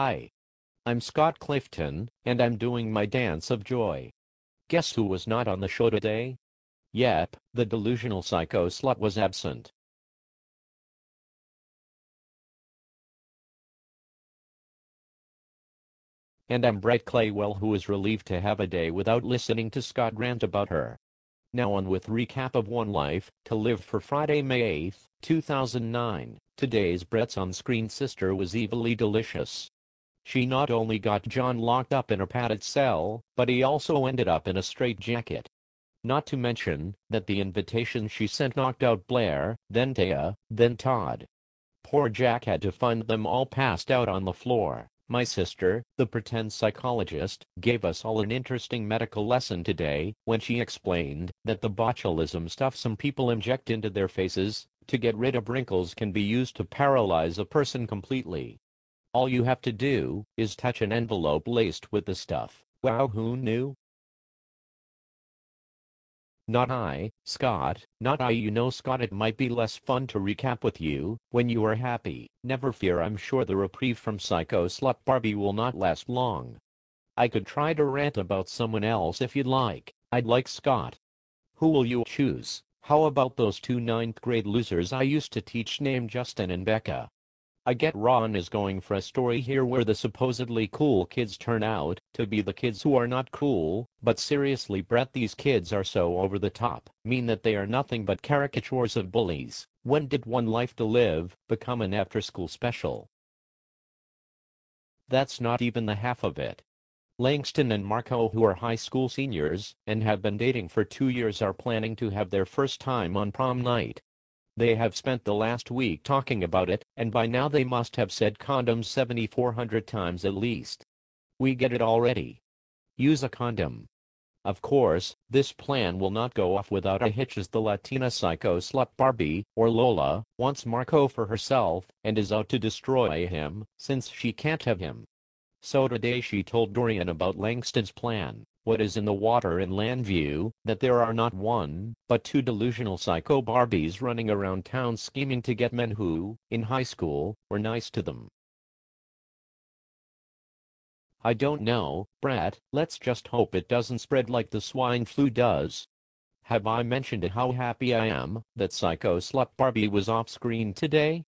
Hi. I'm Scott Clifton, and I'm doing my dance of joy. Guess who was not on the show today? Yep, the delusional psycho slut was absent. And I'm Brett Claywell, who is relieved to have a day without listening to Scott rant about her. Now on with recap of One Life to Live for Friday, May 8th, 2009. Today's Brett's on-screen sister was evilly delicious. She not only got John locked up in a padded cell, but he also ended up in a straitjacket. Not to mention that the invitation she sent knocked out Blair, then Taya, then Todd. Poor Jack had to find them all passed out on the floor. My sister, the pretend psychologist, gave us all an interesting medical lesson today when she explained that the botulism stuff some people inject into their faces to get rid of wrinkles can be used to paralyze a person completely. All you have to do is touch an envelope laced with the stuff. Wow, who knew? Not I, Scott, not I. You know, Scott, it might be less fun to recap with you when you are happy. Never fear, I'm sure the reprieve from Psycho Slut Barbie will not last long. I could try to rant about someone else if you'd like. I'd like Scott. Who will you choose? How about those two ninth-grade losers I used to teach named Justin and Becca? I get Ron is going for a story here where the supposedly cool kids turn out to be the kids who are not cool, but seriously, Brett, these kids are so over the top, mean that they are nothing but caricatures of bullies. When did One Life to Live become an after-school special? That's not even the half of it. Langston and Marco, who are high school seniors and have been dating for 2 years, are planning to have their first time on prom night. They have spent the last week talking about it, and by now they must have said condoms 7,400 times at least. We get it already. Use a condom. Of course, this plan will not go off without a hitch, as the Latina psycho slut Barbie, or Lola, wants Marco for herself and is out to destroy him since she can't have him. So today she told Dorian about Langston's plan, what is in the water in Landview, that there are not one, but two delusional psycho Barbies running around town scheming to get men who, in high school, were nice to them. I don't know, Brett, let's just hope it doesn't spread like the swine flu does. Have I mentioned how happy I am that Psycho Slut Barbie was off screen today?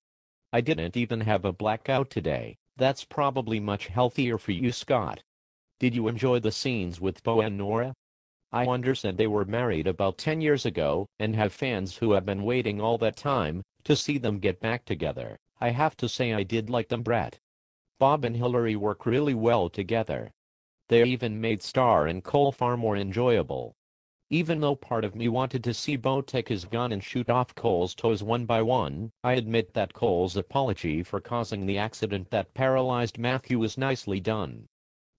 I didn't even have a blackout today. That's probably much healthier for you, Scott. Did you enjoy the scenes with Bo and Nora? I understand they were married about 10 years ago and have fans who have been waiting all that time to see them get back together. I have to say I did like them, Brett. Bob and Hillary work really well together. They even made Star and Cole far more enjoyable. Even though part of me wanted to see Bo take his gun and shoot off Cole's toes one by one, I admit that Cole's apology for causing the accident that paralyzed Matthew was nicely done.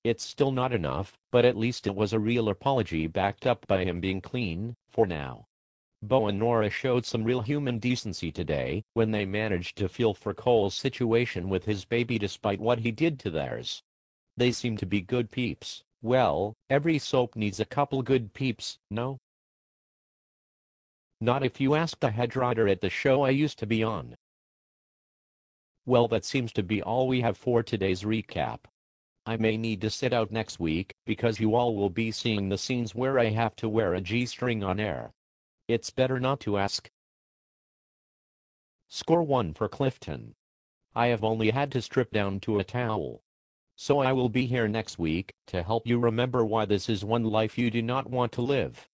It's still not enough, but at least it was a real apology backed up by him being clean, for now. Bo and Nora showed some real human decency today when they managed to feel for Cole's situation with his baby despite what he did to theirs. They seem to be good peeps. Well, every soap needs a couple good peeps, no? Not if you ask the head writer at the show I used to be on. Well, that seems to be all we have for today's recap. I may need to sit out next week because you all will be seeing the scenes where I have to wear a G-string on air. It's better not to ask. Score 1 for Clifton. I have only had to strip down to a towel. So I will be here next week to help you remember why this is one life you do not want to live.